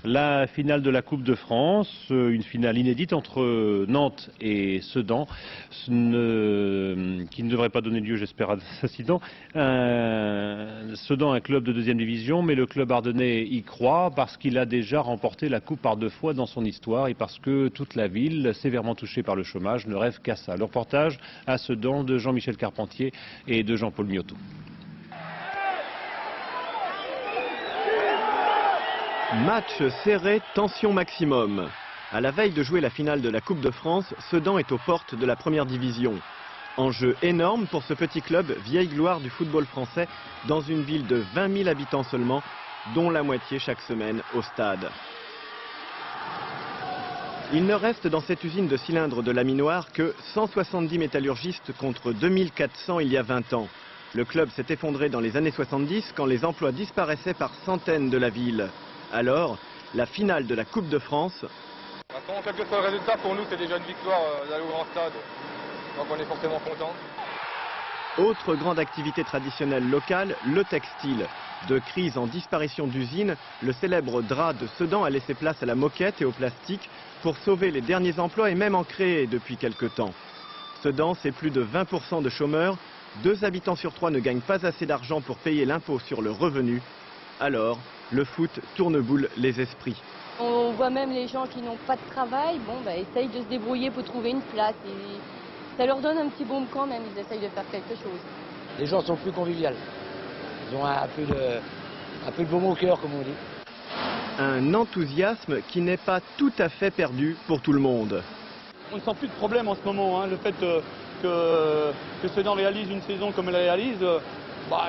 La finale de la Coupe de France, une finale inédite entre Nantes et Sedan, qui ne devrait pas donner lieu, j'espère, à cet incident. Sedan, un club de deuxième division, mais le club ardennais y croit parce qu'il a déjà remporté la Coupe par 2 fois dans son histoire et parce que toute la ville, sévèrement touchée par le chômage, ne rêve qu'à ça. Le reportage à Sedan de Jean-Michel Carpentier et de Jean-Paul Miotto. Match serré, tension maximum. À la veille de jouer la finale de la Coupe de France, Sedan est aux portes de la première division. Enjeu énorme pour ce petit club, vieille gloire du football français, dans une ville de 20 000 habitants seulement, dont la moitié chaque semaine au stade. Il ne reste dans cette usine de cylindres de laminoir que 170 métallurgistes contre 2400 il y a 20 ans. Le club s'est effondré dans les années 70 quand les emplois disparaissaient par centaines de la ville. Alors, la finale de la Coupe de France. Quel que soit le résultat, pour nous, c'est déjà une victoire d'aller au grand stade. Donc on est forcément contents. Autre grande activité traditionnelle locale, le textile. De crise en disparition d'usines, le célèbre drap de Sedan a laissé place à la moquette et au plastique pour sauver les derniers emplois et même en créer depuis quelque temps. Sedan, c'est plus de 20% de chômeurs. 2 habitants sur 3 ne gagnent pas assez d'argent pour payer l'impôt sur le revenu. Alors, le foot tourne-boule les esprits. On voit même les gens qui n'ont pas de travail, essayent de se débrouiller pour trouver une place. Et ça leur donne un petit baume quand même, ils essayent de faire quelque chose. Les gens sont plus conviviaux. Ils ont un peu de baume au cœur, comme on dit. Un enthousiasme qui n'est pas tout à fait perdu pour tout le monde. On ne sent plus de problème en ce moment. Le fait que Sedan réalise une saison comme elle réalise,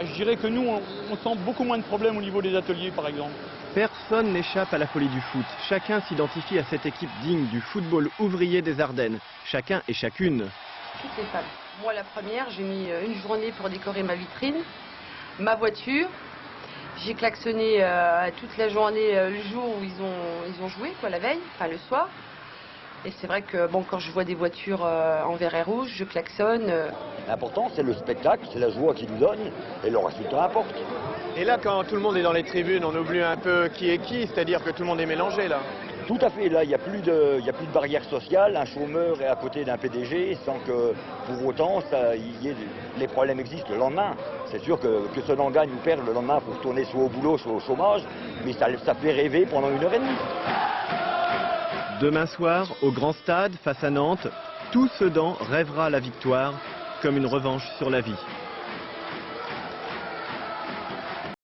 je dirais que nous, on sent beaucoup moins de problèmes au niveau des ateliers, par exemple. Personne n'échappe à la folie du foot. Chacun s'identifie à cette équipe digne du football ouvrier des Ardennes. Chacun et chacune. Toutes les femmes. Moi, la première, j'ai mis une journée pour décorer ma vitrine, ma voiture. J'ai klaxonné toute la journée le jour où ils ont joué, la veille, enfin le soir. Et c'est vrai que quand je vois des voitures en vert et rouge, je klaxonne. L'important, c'est le spectacle, c'est la joie qu'ils nous donnent, et le résultat importe. Et là, quand tout le monde est dans les tribunes, on oublie un peu qui est qui, c'est-à-dire que tout le monde est mélangé, là. Tout à fait, là, il n'y a plus de barrière sociale, un chômeur est à côté d'un PDG, sans que, pour autant, les problèmes existent le lendemain. C'est sûr que Sedan gagne ou perd, le lendemain, il faut retourner soit au boulot, soit au chômage, mais ça fait rêver pendant 1h30. Demain soir, au Grand Stade, face à Nantes, tout Sedan rêvera la victoire comme une revanche sur la vie.